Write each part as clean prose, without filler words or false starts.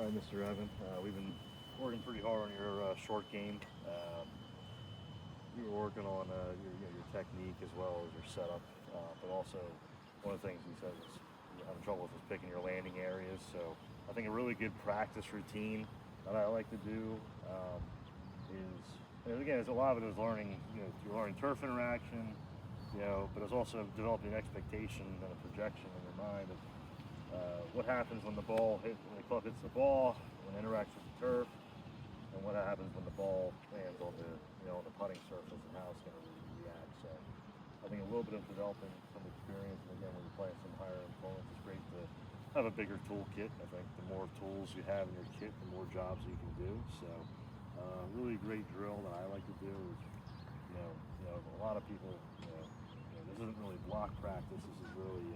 All right, Mr. Evan. We've been working pretty hard on your short game. You were working on your technique as well as your setup, but also one of the things you said was you're having trouble with is picking your landing areas. So I think a really good practice routine that I like to do is, and again, it's a lot of it is learning. You're learning turf interaction, but it's also developing an expectation and a projection in your mind of what happens when the club hits the ball, when it interacts with the turf, and what happens when the ball lands on the putting surface and how it's going to react. So I think a little bit of developing some experience, and again, when you're playing some higher opponents, it's great to have a bigger toolkit. I think the more tools you have in your kit, the more jobs you can do. So really great drill that I like to do is, a lot of people, this isn't really block practice. This is really,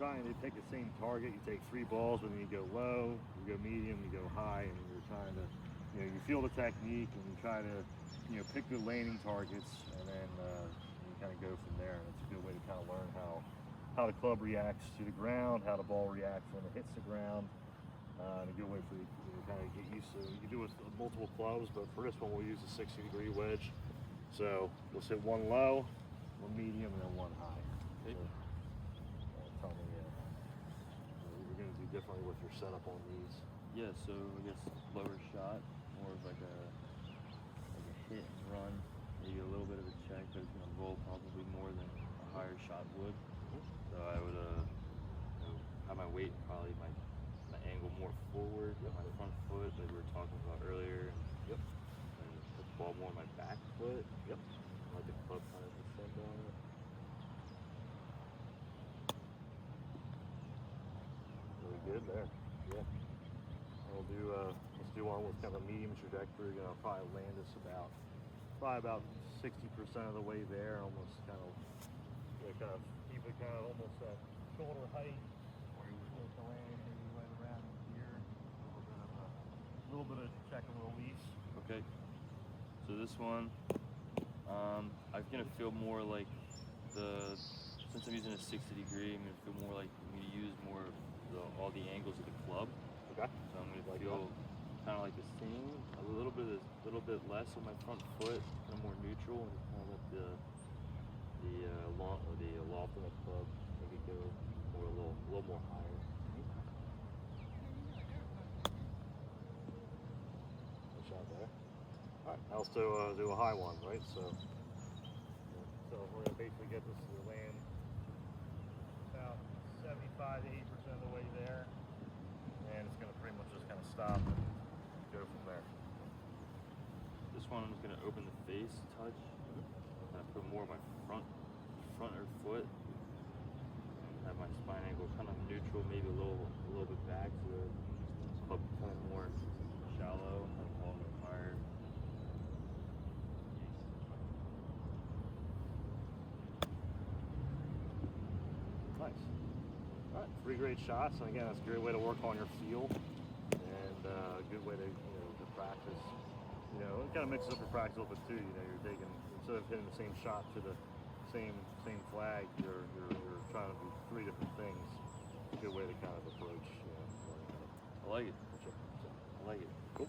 trying to take the same target. You take 3 balls, but then you go low, you go medium, you go high, and you're trying to, you feel the technique and you try to, pick good landing targets, and then you kind of go from there. And it's a good way to kind of learn how the club reacts to the ground, how the ball reacts when it hits the ground. And a good way for you to kind of get used to. You can do it with multiple clubs, but for this one, we'll use a 60-degree wedge. So we'll sit one low, one medium, and then one high. Okay. So, tell me what you're going to do differently with your setup on these. Yeah, so I guess lower shot, more of like a hit and run, maybe a little bit of a check, but it's going to roll probably more than a higher shot would. So I would have my weight probably my angle more forward, my front foot, like we were talking about earlier. Yep. And put the ball more on my back foot. Yep. Let the club kind of descend on it. Really good there. Yeah. We'll do let's do one with kind of a medium trajectory. I'll probably land us about 60% of the way there, almost kind of keep it kind of almost at shoulder height, or you would land maybe right around here. A little bit of check and release. Okay. So this one, I'm gonna feel more like since I'm using a 60-degree, I'm gonna feel more like I'm gonna use more of all the angles of the club. Okay. So I'm gonna feel kind of like the same, a little bit less on my front foot, kind of more neutral, and kind of let the loft of the club maybe go more a little more higher. Good shot there. All right, I'll still do a high one, right? So we're gonna basically get this to land about 75 to 80% of the way there, and it's gonna pretty much just kind of stop and go from there. This one I'm just gonna open the face, touch, and I put more of my front or foot, and have my spine angle kind of neutral, maybe a little bit back to the club kind of more shallow, and the ball more higher. Nice. All right, 3 great shots, and again, that's a great way to work on your feel, and a good way to to practice. It kind of mixes up your practice a little bit too. You're taking, instead of hitting the same shot to the same flag, you're trying to do 3 different things. Good way to kind of approach. I like it. So, I like it. cool.